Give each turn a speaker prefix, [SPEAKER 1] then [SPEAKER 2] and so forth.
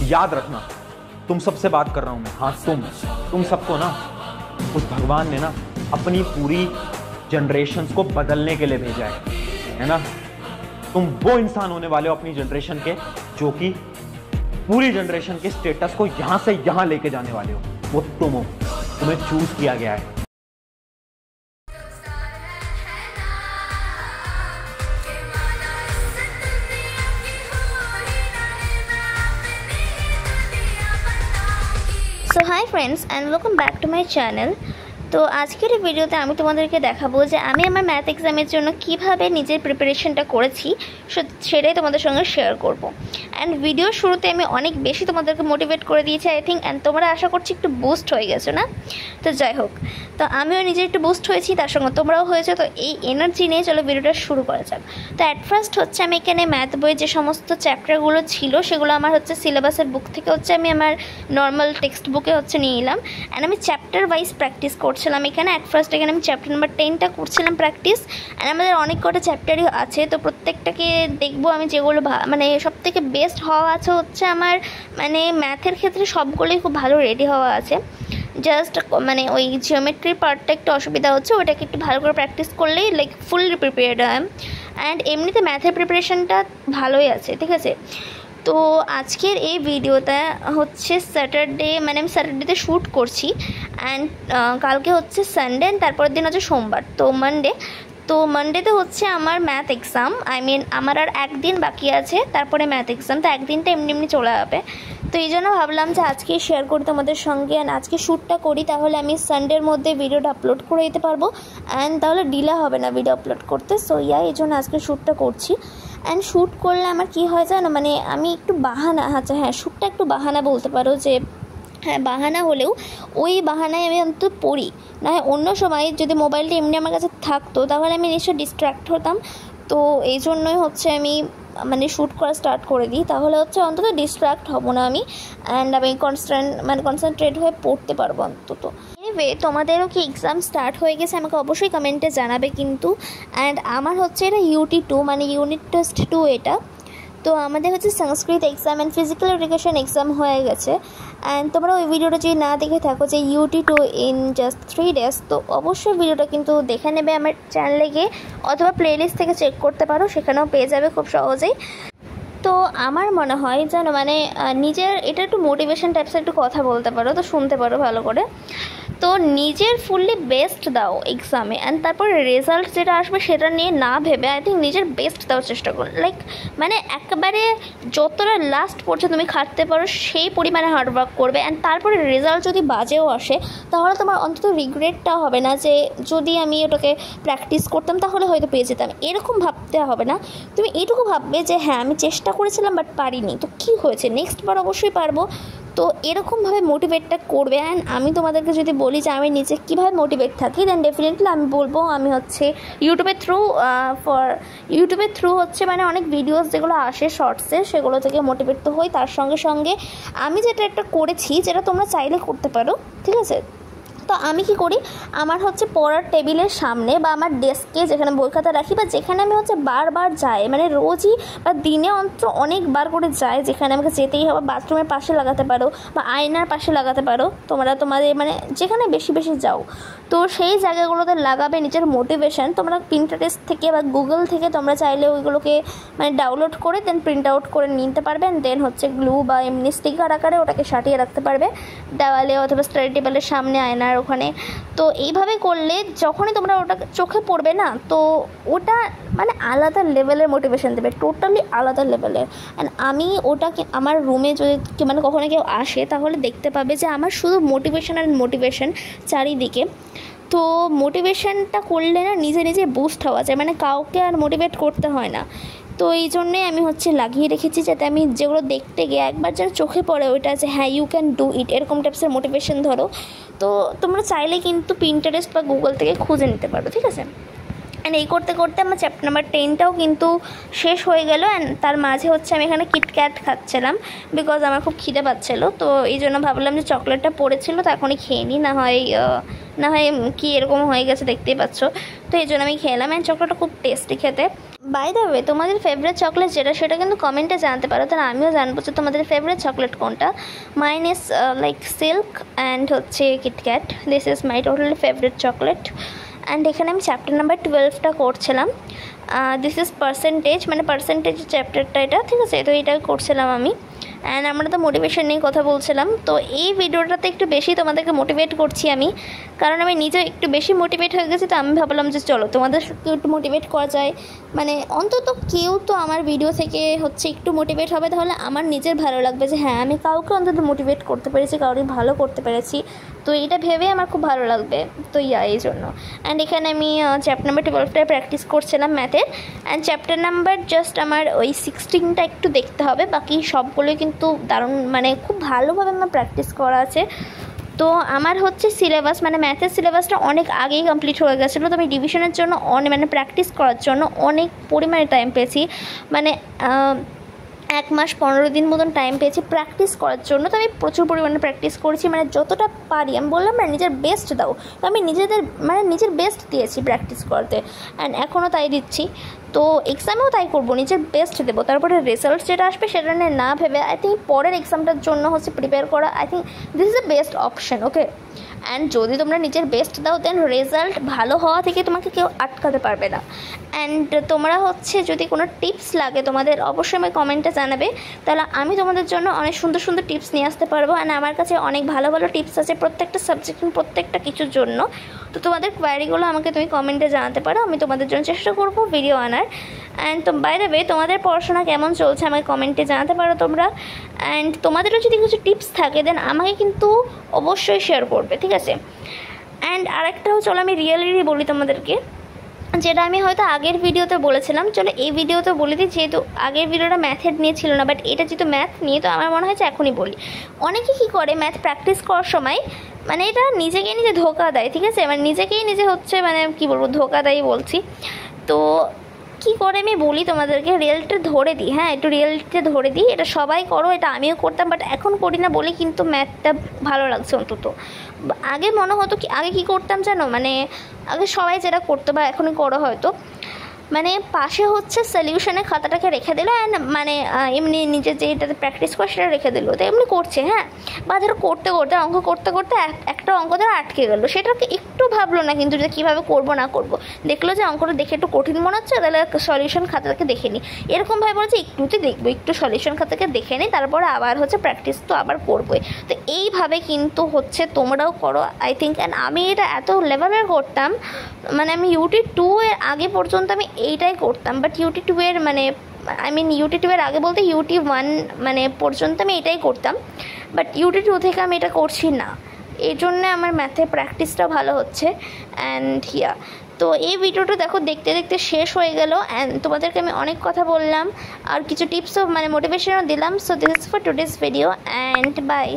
[SPEAKER 1] याद रखना, तुम सबसे बात कर रहा हूं मैं। हाँ, तुम सबको ना उस भगवान ने ना अपनी पूरी जनरेशन्स को बदलने के लिए भेजा है ना। तुम वो इंसान होने वाले हो अपनी जनरेशन के जो कि पूरी जनरेशन के स्टेटस को यहां से यहां लेके जाने वाले हो। वो तुम हो, तुम्हें चूज किया गया है।
[SPEAKER 2] So hi friends and welcome back to my channel. तो आजকের এই ভিডিওতে আমি তোমাদেরকে দেখাবো যে আমি আমার ম্যাথ এক্সামের জন্য কিভাবে নিজের প্রিপারেশনটা করেছি সেটাই তোমাদের সঙ্গে শেয়ার করব। অ্যান্ড ভিডিওর শুরুতে আমি অনেক বেশি তোমাদেরকে মোটিভেট করে দিয়েছি আই থিঙ্ক, অ্যান্ড তোমরা আশা করছি একটু বুস্ট হয়ে গেছো না। তো যাই হোক, তো আমিও নিজে একটু বুস্ট হয়েছি, তার সঙ্গে তোমরাও হয়েছো। তো এই এনার্জি নিয়ে চলো ভিডিওটা শুরু করা যাক। তো অ্যাট ফার্স্ট হচ্ছে আমি এখানে ম্যাথ বইয়ের যে সমস্ত চ্যাপ্টারগুলো ছিল সেগুলো আমার হচ্ছে সিলেবাসের বুক থেকে হচ্ছে আমি আমার নর্মাল টেক্সট বুকে হচ্ছে নিয়ে এলাম। অ্যান্ড আমি চ্যাপ্টার ওয়াইজ প্র্যাকটিস করছিলাম এখানে। অ্যাট ফার্স্ট এখানে আমি চ্যাপ্টার নাম্বার 10টা করছিলাম প্র্যাকটিস। অ্যান্ড আমাদের অনেক কটা চ্যাপ্টারই আছে, তো প্রত্যেকটাকে দেখবো আমি যেগুলো মানে সব থেকে বেস্ট হওয়া আছে হচ্ছে আমার মানে ম্যাথের ক্ষেত্রে সবগুলোই খুব ভালো রেডি হওয়া আছে। জাস্ট মানে ওই জিওমেট্রির পার্টটা একটু অসুবিধা হচ্ছে, ওটাকে একটু ভালো করে প্র্যাকটিস করলেই লাইক ফুললি প্রিপেয়ার্ড হয়। অ্যান্ড এমনিতে ম্যাথের প্রিপারেশনটা ভালোই আছে, ঠিক আছে। তো আজকের এই ভিডিওটা হচ্ছে স্যাটারডে, মানে আমি স্যাটারডেতে শ্যুট করছি। অ্যান্ড কালকে হচ্ছে সানডে, তারপরের দিন হচ্ছে সোমবার, তো মানডে। তো মানডেতে হচ্ছে আমার ম্যাথ এক্সাম, আই মিন আমার আর একদিন বাকি আছে তারপরে ম্যাথ এক্সাম। তো একদিনটা এমনি এমনি চলে যাবে। তো এই জন্য ভাবলাম যে আজকে শেয়ার করি তোমাদের সঙ্গে। অ্যান্ড আজকে শ্যুটটা করি, তাহলে আমি সানডের মধ্যে ভিডিওটা আপলোড করে দিতে পারবো। অ্যান্ড তাহলে ডিলে হবে না ভিডিও আপলোড করতে। সো এই জন্য আজকে শ্যুটটা করছি। অ্যান্ড শ্যুট করলে আমার কী হয় জানো, মানে আমি একটু বাহানা, আচ্ছা হ্যাঁ, শ্যুটটা একটু বাহানা বলতে পারো যে, হ্যাঁ বাহানা হলেও ওই বাহানায় আমি অন্তত পড়ি। না হয় অন্য সময় যদি মোবাইলটা এমনি আমার কাছে থাকতো তাহলে আমি নিশ্চয়ই ডিস্ট্র্যাক্ট হতাম। তো এই জন্যই হচ্ছে আমি মানে শ্যুট করা স্টার্ট করে দিই, তাহলে হচ্ছে অন্তত ডিস্ট্র্যাক্ট হব না আমি। অ্যান্ড আমি কনসেন্ট্রেট হয়ে পড়তে পারবো অন্তত। এনিওয়ে, তোমাদেরও কি এক্সাম স্টার্ট হয়ে গেছে আমাকে অবশ্যই কমেন্টে জানাবে কিন্তু। অ্যান্ড আমার হচ্ছে এটা UT2 মানে ইউনিট টেস্ট 2 এটা। তো আমাদের হচ্ছে Sanskrit exam and physical education exam হয়ে গেছে। অ্যান্ড তোমরা ওই ভিডিওটা যদি না দেখে থাকো যে UT2 ইন জাস্ট 3 days, তো অবশ্যই ভিডিওটা কিন্তু দেখে নেবে আমার চ্যানেলে গিয়ে, অথবা প্লেলিস্ট থেকে চেক করতে পারো, সেখানেও পেয়ে যাবে খুব সহজেই। তো আমার মনে হয় যেন মানে নিজের এটা একটু মোটিভেশন টাইপসের একটু কথা বলতে পারো, তো শুনতে পারো ভালো করে। তো নিজের ফুললি বেস্ট দাও এক্সামে, অ্যান্ড তারপরে রেজাল্ট যেটা আসবে সেটা নিয়ে না ভেবে আই থিঙ্ক নিজের বেস্ট দেওয়ার চেষ্টা করো। লাইক মানে একেবারে যতটা লাস্ট পর্যন্ত তুমি খাটতে পারো সেই পরিমাণে হার্ডওয়ার্ক করবে। অ্যান্ড তারপরে রেজাল্ট যদি বাজেও আসে তাহলে তোমার অন্তত রিগ্রেটটা হবে না যে যদি আমি ওটাকে প্র্যাকটিস করতাম তাহলে হয়তো পেয়ে যেতাম, এরকম ভাবতে হবে না। তুমি এটুকু ভাববে যে হ্যাঁ আমি চেষ্টা করেছিলাম বাট পারিনি, তো কী হয়েছে, নেক্সট বার অবশ্যই পারবো। তো এরকমভাবে মোটিভেটটা করবে। অ্যান্ড আমি তোমাদেরকে যদি বলি যে আমি নিজে কীভাবে মোটিভেট থাকি, দেন ডেফিনেটলি আমি বলবো আমি হচ্ছে ইউটিউবের থ্রু হচ্ছে মানে অনেক ভিডিওস যেগুলো আসে শর্টসে সেগুলো থেকে মোটিভেট তো হই। তার সঙ্গে সঙ্গে আমি যেটা একটা করেছি যেটা তোমরা চাইলে করতে পারো, ঠিক আছে। তো আমি কি করি, আমার হচ্ছে পড়ার টেবিলের সামনে বা আমার ডেস্কে যেখানে বই খাতা রাখি বা যেখানে আমি হচ্ছে বারবার যাই, মানে রোজই বা দিনে অন্তত অনেকবার করে যাই, যেখানে আমাকে যেতেই হবে, বাথরুমের পাশে লাগাতে পারো বা আয়নার পাশে লাগাতে পারো, তোমরা তোমাদের মানে যেখানে বেশি বেশি যাও তো সেই জায়গাগুলোতে লাগাবে নিজের মোটিভেশন। তোমরা পিন্টারেস্ট থেকে বা গুগল থেকে তোমরা চাইলে ওইগুলোকে মানে ডাউনলোড করে দেন প্রিন্ট আউট করে নিতে পারবেন। দেন হচ্ছে গ্লু বা এমনি স্টিকার আকারে ওটাকে সাটিয়ে রাখতে পারবে দেওয়ালে অথবা স্টাডি টেবিলের সামনে আয়নার ওখানে। তো এইভাবে করলে যখনই তোমরা ওটা চোখে পড়বে না, তো ওটা মানে আলাদা লেভেলের মোটিভেশন দেবে, টোটালি আলাদা লেভেলের। অ্যান্ড আমি ওটাকে আমার রুমে যদি মানে কখনো কেউ আসে তাহলে দেখতে পাবে যে আমার শুধু মোটিভেশন আর মোটিভেশন চারিদিকে। তো মোটিভেশনটা করলে না নিজে নিজে বুস্ট হওয়া যায়, মানে কাউকে আর মোটিভেট করতে হয় না। তো এই জন্যে আমি হচ্ছে লাগিয়ে রেখেছি যাতে আমি যেগুলো দেখতে গিয়ে একবার যেন চোখে পড়ে ওইটা যে হ্যাঁ ইউ ক্যান ডু ইট, এরকম টাইপসের মোটিভেশন ধরো। তো তোমরা চাইলে কিন্তু পিন্টারেস্ট বা গুগল থেকে খুঁজে নিতে পারো, ঠিক আছে। অ্যান্ড এই করতে করতে আমার চ্যাপ্টার নাম্বার 10টাও কিন্তু শেষ হয়ে গেল। অ্যান্ড তার মাঝে হচ্ছে আমি এখানে কিটক্যাট খাচ্ছিলাম বিকজ আমার খুব খিদে পাচ্ছিলো। তো এই জন্য ভাবলাম যে চকলেটটা পড়েছিল তো এখনই খেয়ে নিই, না হয় কি এরকম হয়ে গেছে দেখতেই পাচ্ছ। তো এই জন্য আমি খেলাম। অ্যান্ড চকলেটটা খুব টেস্টি খেতে। বাই দ্য ওয়ে, তোমাদের ফেভারিট চকলেট যেটা সেটা কিন্তু কমেন্টে জানাতে পারো, তাহলে আমিও জানবো যে তোমাদের ফেভারিট চকলেট কোনটা। Mine is like silk and হচ্ছে KitKat, this is my totally favourite chocolate. And এখানে আমি চ্যাপ্টার নাম্বার 12টা করছিলাম, দিস ইজ পার্সেন্টেজ, মানে পার্সেন্টেজের চ্যাপ্টারটা এটা, ঠিক আছে। তো এটা করছিলাম আমি, অ্যান্ড আমরা তো মোটিভেশন নিয়ে কথা বলছিলাম। তো এই ভিডিওটাতে একটু বেশি তোমাদেরকে মোটিভেট করছি আমি, কারণ আমি নিজে একটু বেশি মোটিভেট হয়ে গেছি। তো আমি ভাবলাম যে চলো তোমাদের একটু মোটিভেট করা যায়, মানে অন্তত কেউ তো আমার ভিডিও থেকে হচ্ছে একটু মোটিভেট হবে, তাহলে আমার নিজের ভালো লাগবে যে হ্যাঁ আমি কাউকে অন্তত মোটিভেট করতে পেরেছি, কাউকে ভালো করতে পেরেছি। তো এটা ভেবে আমার খুব ভালো লাগবে। তো এই জন্য। অ্যান্ড এখানে আমি চ্যাপ্টার নাম্বার 12টায় প্র্যাকটিস করছিলাম ম্যাথের। অ্যান্ড চ্যাপ্টার নাম্বার জাস্ট আমার ওই 16টা একটু দেখতে হবে, বাকি সবগুলোই কিন্তু দারুণ, মানে খুব ভালোভাবে আমার প্র্যাকটিস করা আছে। তো আমার হচ্ছে সিলেবাস, মানে ম্যাথের সিলেবাসটা অনেক আগেই কমপ্লিট হয়ে গেছিলো। তো আমি ডিভিশনের জন্য মানে প্র্যাকটিস করার জন্য অনেক পরিমাণে টাইম পেয়েছি, মানে 1 মাস 15 দিন মতন টাইম পেয়েছি প্র্যাকটিস করার জন্য। তো আমি প্রচুর পরিমাণে প্র্যাকটিস করেছি, মানে যতটা পারি। আমি বললাম না নিজের বেস্ট দাও, তো আমি নিজের বেস্ট দিয়েছি প্র্যাকটিস করতে, অ্যান্ড এখনও তাই দিচ্ছি। তো এক্সামেও তাই করবো, নিজের বেস্ট দেবো। তারপরে রেজাল্ট যেটা আসবে সেটা নিয়ে না ভেবে আই থিঙ্ক পরের এক্সামটার জন্য হচ্ছে প্রিপেয়ার করা, I think this is the best option. Okay, and যদি তোমরা নিজের বেস্ট দাও দেন রেজাল্ট ভালো হওয়া থেকে তোমাকে কেউ আটকাতে পারবে না। অ্যান্ড তোমরা হচ্ছে যদি কোনো টিপস লাগে তোমাদের অবশ্যই আমি কমেন্টে জানাবে, তাহলে আমি তোমাদের জন্য অনেক সুন্দর সুন্দর টিপস নিয়ে আসতে পারবো। অ্যান্ড আমার কাছে অনেক ভালো ভালো টিপস আছে প্রত্যেকটা সাবজেক্ট, প্রত্যেকটা কিছুর জন্য। তো তোমাদের কোয়ারিগুলো আমাকে তুমি কমেন্টে জানাতে পারো, আমি তোমাদের জন্য চেষ্টা করবো ভিডিও আনার। অ্যান্ড তো বাই দ্য ওয়ে, তোমাদের পড়াশোনা কেমন চলছে আমাকে কমেন্টে জানাতে পারো তোমরা। অ্যান্ড তোমাদেরও যদি কিছু টিপস থাকে দেন আমাকে কিন্তু অবশ্যই শেয়ার করবে, ঠিক আছে। অ্যান্ড আরেকটাও চলো আমি রিয়েলি বলি তোমাদেরকে, যেটা আমি হয়তো আগের ভিডিওতে বলেছিলাম, চলো এই ভিডিওতে বলে দিই, যেহেতু আগের ভিডিওটা ম্যাথের নিয়ে ছিল না, বাট এটা যেহেতু ম্যাথ নিয়ে, তো আমার মনে হয়েছে এখনই বলি। অনেকে কী করে ম্যাথ প্র্যাকটিস করার সময় মানে এটা নিজেকে নিজে ধোকা দেয়, ঠিক আছে, মানে নিজেকেই নিজে হচ্ছে মানে কী বলবো ধোকা দেয় বলছি। তো কী করে আমি বলি তোমাদেরকে, রিয়েলটা ধরে দিই, হ্যাঁ একটু রিয়েলটা ধরে দিই। এটা সবাই করো, এটা আমিও করতাম, বাট এখন করি না বলে কিন্তু ম্যাথটা ভালো লাগছে অন্তত। আগে মনে হতো কি, আগে কী করতাম জানো, মানে আগে সবাই যেটা করতো বা এখনই করো হয়তো, মানে পাশে হচ্ছে সলিউশনের খাতাটাকে রেখে দিল, অ্যান্ড মানে এমনি নিজে যেটাতে প্র্যাকটিস করে সেটা রেখে দিল। তো এমনি করছে, হ্যাঁ, বা ধরো করতে করতে অঙ্ক করতে করতে একটা অঙ্ক ধরো আটকে গেলো, সেটাকে একটু ভাবলো না কিন্তু যে কীভাবে করবো না করবো, দেখলো যে অঙ্কটা দেখে একটু কঠিন মনে হচ্ছে, তাহলে সলিউশন খাতাটাকে দেখে নিই, এরকমভাবে বলছে একটুতে দেখবো, একটু সলিউশন খাতাকে দেখে নিই, তারপরে আবার হচ্ছে প্র্যাকটিস তো আবার করবোই। তো এইভাবে কিন্তু হচ্ছে তোমরাও করো আই থিঙ্ক। অ্যান্ড আমি এটা এত লেভেলের করতাম, মানে আমি ইউটি 2 এর আগে পর্যন্ত আমি এইটাই করতাম, বাট ইউটি 2 এর মানে ইউটি 2 এর আগে বলতে ইউটি 1 মানে পর্যন্ত আমি এটাই করতাম, বাট ইউটি 2 থেকে আমি এটা করছি না। এই জন্যে আমার ম্যাথে প্র্যাকটিসটা ভালো হচ্ছে। অ্যান্ড তো এই ভিডিওটা দেখো দেখতে দেখতে শেষ হয়ে গেল, অ্যান্ড তোমাদেরকে আমি অনেক কথা বললাম আর কিছু টিপসও মানে মোটিভেশনও দিলাম। So this is for today's video, and by.